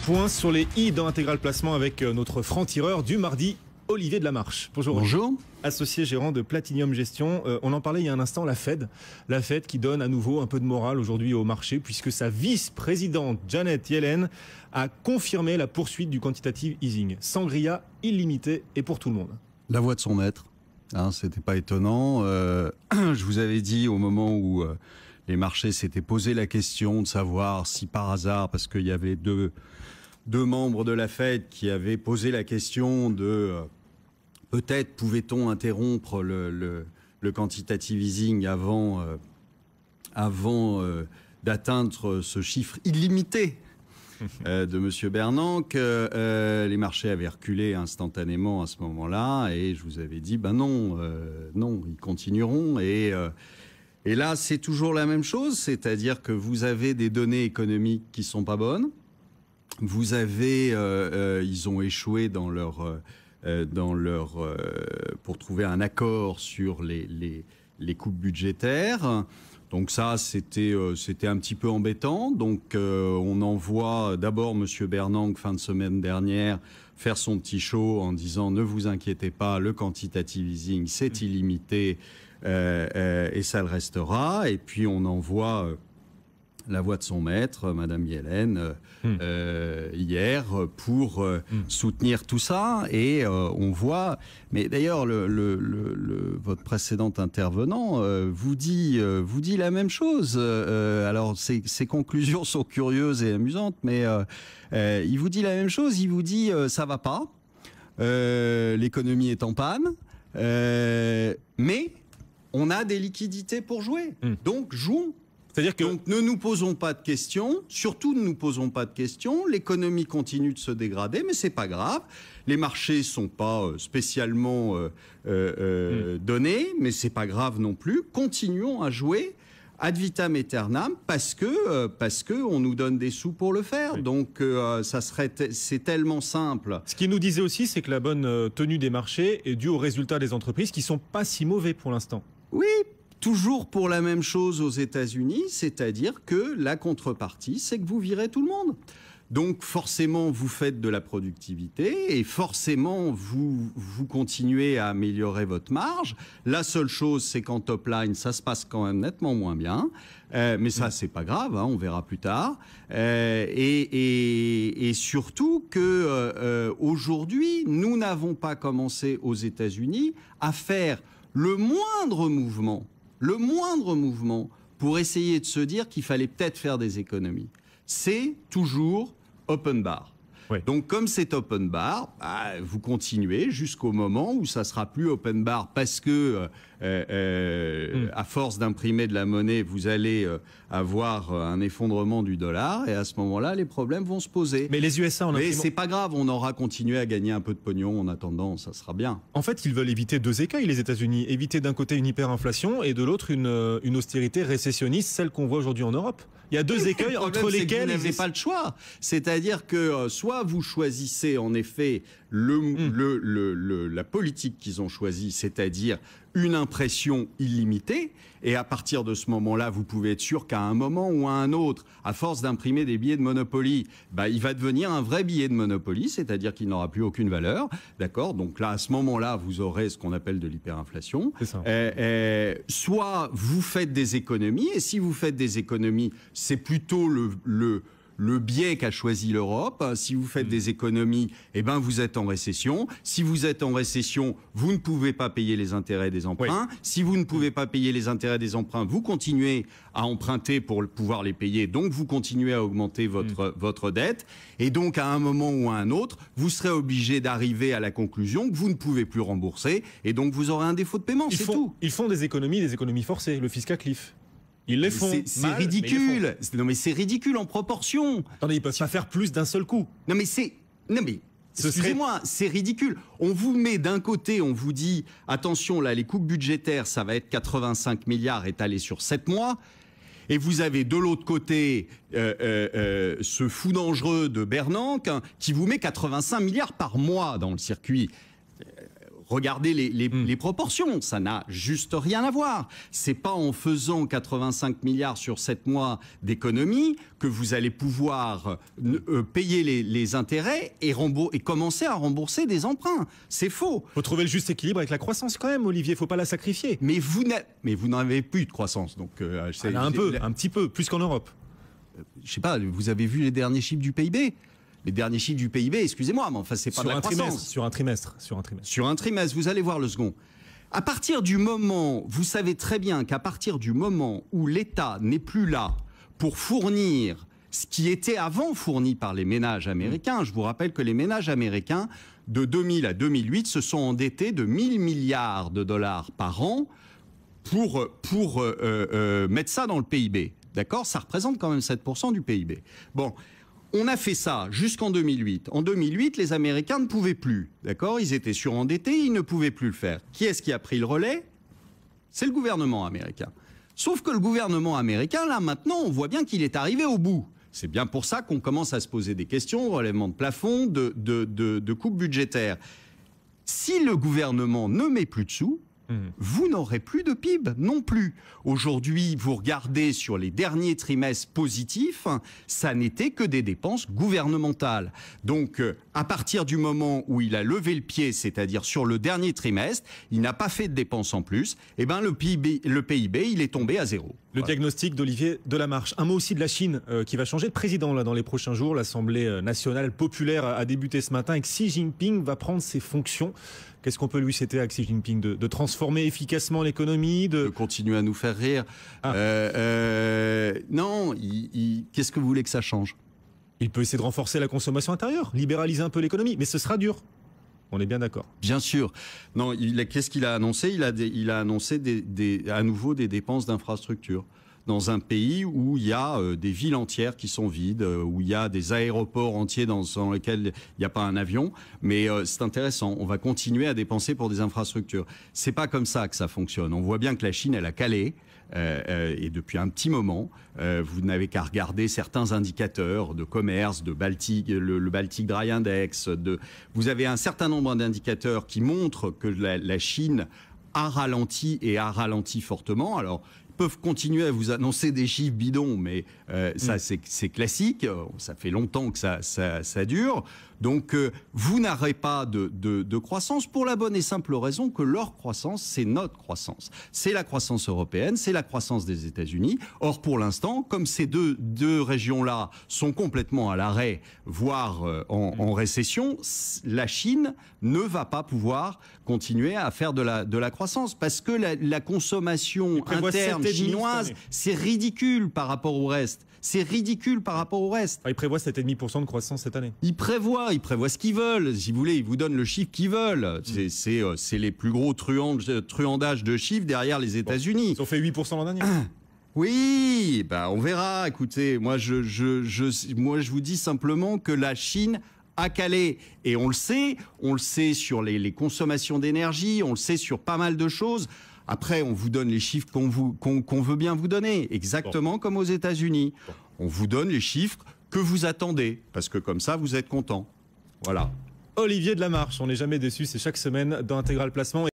Point sur les i dans Intégral Placement avec notre franc-tireur du mardi, Olivier Delamarche. Bonjour. Bonjour. Associé gérant de Platinum Gestion. On en parlait il y a un instant, la Fed qui donne à nouveau un peu de morale aujourd'hui au marché puisque sa vice-présidente Janet Yellen a confirmé la poursuite du quantitative easing. Sangria illimité et pour tout le monde. La voix de son maître, c'était pas étonnant. Je vous avais dit au moment où les marchés s'étaient posé la question de savoir si par hasard, parce qu'il y avait deux membres de la Fed qui avaient posé la question de peut-être pouvait-on interrompre le quantitative easing avant d'atteindre ce chiffre illimité de M. Bernanke. Les marchés avaient reculé instantanément à ce moment-là et je vous avais dit non, ils continueront et là c'est toujours la même chose, c'est-à-dire que vous avez des données économiques qui sont pas bonnes. Vous avez, ils ont échoué dans leur pour trouver un accord sur les coupes budgétaires. Donc ça, c'était un petit peu embêtant. Donc on envoie d'abord Monsieur Bernanke fin de semaine dernière faire son petit show en disant ne vous inquiétez pas, le quantitative easing c'est illimité et ça le restera. Et puis on envoie la voix de son maître, Madame Yellen, hier, pour soutenir tout ça. Et on voit... Mais d'ailleurs, votre précédent intervenant vous dit la même chose. Alors, ses conclusions sont curieuses et amusantes, mais il vous dit la même chose. Il vous dit ça va pas, l'économie est en panne, mais on a des liquidités pour jouer. Donc, jouons. C'est-à-dire que... Donc ne nous posons pas de questions, surtout ne nous posons pas de questions, l'économie continue de se dégrader, mais c'est pas grave, les marchés sont pas spécialement donnés, mais c'est pas grave non plus, continuons à jouer ad vitam aeternam parce que on nous donne des sous pour le faire. Oui. Donc c'est tellement simple. Ce qu'il nous disait aussi, c'est que la bonne tenue des marchés est due aux résultats des entreprises qui sont pas si mauvais pour l'instant. Oui. Toujours pour la même chose aux États-Unis, c'est-à-dire que la contrepartie, c'est que vous virez tout le monde. Donc forcément, vous faites de la productivité et forcément, vous continuez à améliorer votre marge. La seule chose, c'est qu'en top line, ça se passe quand même nettement moins bien. Mais ça, c'est pas grave, on verra plus tard. Et surtout que aujourd'hui, nous n'avons pas commencé aux États-Unis à faire le moindre mouvement pour essayer de se dire qu'il fallait peut-être faire des économies. C'est toujours open bar. Oui. Donc comme c'est open bar, vous continuez jusqu'au moment où ça sera plus open bar parce que à force d'imprimer de la monnaie, vous allez avoir un effondrement du dollar et à ce moment-là, les problèmes vont se poser. Mais les USA, mais c'est pas grave, on aura continué à gagner un peu de pognon en attendant, ça sera bien. En fait, ils veulent éviter deux écueils, les États-Unis, éviter d'un côté une hyperinflation et de l'autre une austérité récessionniste, celle qu'on voit aujourd'hui en Europe. Il y a deux écueils entre lesquels vous n'avez pas le choix. C'est-à-dire que soit vous choisissez en effet la politique qu'ils ont choisie, c'est-à-dire une impression illimitée, et à partir de ce moment-là, vous pouvez être sûr qu'à un moment ou à un autre, à force d'imprimer des billets de Monopoly, il va devenir un vrai billet de Monopoly, c'est-à-dire qu'il n'aura plus aucune valeur, d'accord ? Donc là, à ce moment-là, vous aurez ce qu'on appelle de l'hyperinflation. C'est ça. Soit vous faites des économies, et si vous faites des économies, c'est plutôt le biais qu'a choisi l'Europe. Si vous faites des économies, vous êtes en récession. Si vous êtes en récession, vous ne pouvez pas payer les intérêts des emprunts. Oui. Si vous ne pouvez pas payer les intérêts des emprunts, vous continuez à emprunter pour pouvoir les payer. Donc, vous continuez à augmenter votre dette. Et donc, à un moment ou à un autre, vous serez obligé d'arriver à la conclusion que vous ne pouvez plus rembourser. Et donc, vous aurez un défaut de paiement. C'est tout. Ils font des économies forcées, le fiscal cliff. Ils les font. C'est ridicule. Non mais c'est ridicule en proportion. Attendez, ils peuvent pas faire plus d'un seul coup. Excusez-moi, c'est ridicule. On vous met d'un côté, on vous dit attention là, les coupes budgétaires, ça va être 85 milliards étalés sur 7 mois. Et vous avez de l'autre côté ce fou dangereux de Bernanke qui vous met 85 milliards par mois dans le circuit. regardez les proportions, ça n'a juste rien à voir. C'est pas en faisant 85 milliards sur 7 mois d'économie que vous allez pouvoir payer les intérêts et commencer à rembourser des emprunts. C'est faux. Faut trouver le juste équilibre avec la croissance quand même, Olivier, faut pas la sacrifier. Mais vous n'avez plus de croissance. Donc, un petit peu, plus qu'en Europe. Je sais pas, vous avez vu les derniers chiffres du PIB ? Les derniers chiffres du PIB, excusez-moi, mais enfin, c'est pas de la croissance. Sur un trimestre. Sur un trimestre, vous allez voir le second. À partir du moment, vous savez très bien qu'à partir du moment où l'État n'est plus là pour fournir ce qui était avant fourni par les ménages américains, je vous rappelle que les ménages américains, de 2000 à 2008, se sont endettés de 1000 milliards de dollars par an pour mettre ça dans le PIB. D'accord ? Ça représente quand même 7% du PIB. Bon, on a fait ça jusqu'en 2008. En 2008, les Américains ne pouvaient plus. D'accord ? Ils étaient surendettés, ils ne pouvaient plus le faire. Qui est-ce qui a pris le relais ? C'est le gouvernement américain. Sauf que le gouvernement américain, là, maintenant, on voit bien qu'il est arrivé au bout. C'est bien pour ça qu'on commence à se poser des questions, relèvement de plafond, de coupes budgétaires. Si le gouvernement ne met plus de sous, vous n'aurez plus de PIB non plus. Aujourd'hui, vous regardez sur les derniers trimestres positifs, ça n'était que des dépenses gouvernementales. Donc, à partir du moment où il a levé le pied, c'est-à-dire sur le dernier trimestre, il n'a pas fait de dépenses en plus, eh ben le PIB, il est tombé à zéro. Le diagnostic d'Olivier Delamarche. Un mot aussi de la Chine qui va changer de président là, dans les prochains jours. L'Assemblée nationale populaire a débuté ce matin et que Xi Jinping va prendre ses fonctions. Qu'est-ce qu'on peut lui souhaiter à Xi Jinping de transformer efficacement l'économie, de continuer à nous faire rire. Non, qu'est-ce que vous voulez que ça change ? Il peut essayer de renforcer la consommation intérieure, libéraliser un peu l'économie, mais ce sera dur. On est bien d'accord. Bien sûr. Non, qu'est-ce qu'il a annoncé ? Il a annoncé à nouveau des dépenses d'infrastructure. Dans un pays où il y a des villes entières qui sont vides, où il y a des aéroports entiers dans lesquels il n'y a pas un avion. Mais c'est intéressant, on va continuer à dépenser pour des infrastructures. C'est pas comme ça que ça fonctionne. On voit bien que la Chine, elle a calé, et depuis un petit moment. Vous n'avez qu'à regarder certains indicateurs de commerce, de Baltic, le Baltic Dry Index. Vous avez un certain nombre d'indicateurs qui montrent que la Chine a ralenti et a ralenti fortement. Alors, peuvent continuer à vous annoncer des chiffres bidons, mais ça c'est classique, ça fait longtemps que ça dure. Donc vous n'aurez pas de croissance pour la bonne et simple raison que leur croissance, c'est notre croissance. C'est la croissance européenne, c'est la croissance des États-Unis. Or pour l'instant, comme ces deux régions-là sont complètement à l'arrêt, voire en récession, la Chine ne va pas pouvoir continuer à faire de la croissance parce que la consommation interne chinoise, c'est ridicule par rapport au reste. C'est ridicule par rapport au reste. Ils prévoient 7,5% de croissance cette année. Ils prévoient ce qu'ils veulent. Si vous voulez, ils vous donnent le chiffre qu'ils veulent. C'est les plus gros truandages de chiffres derrière les États-Unis. Ils ont fait 8% l'an dernier. Oui, on verra. Écoutez, moi je vous dis simplement que la Chine a calé. Et on le sait sur les consommations d'énergie, on le sait sur pas mal de choses. Après, on vous donne les chiffres qu'on veut bien vous donner, exactement comme aux États-Unis. On vous donne les chiffres que vous attendez, parce que comme ça, vous êtes content. Voilà. Olivier Delamarche, on n'est jamais déçu, c'est chaque semaine dans Intégral Placement.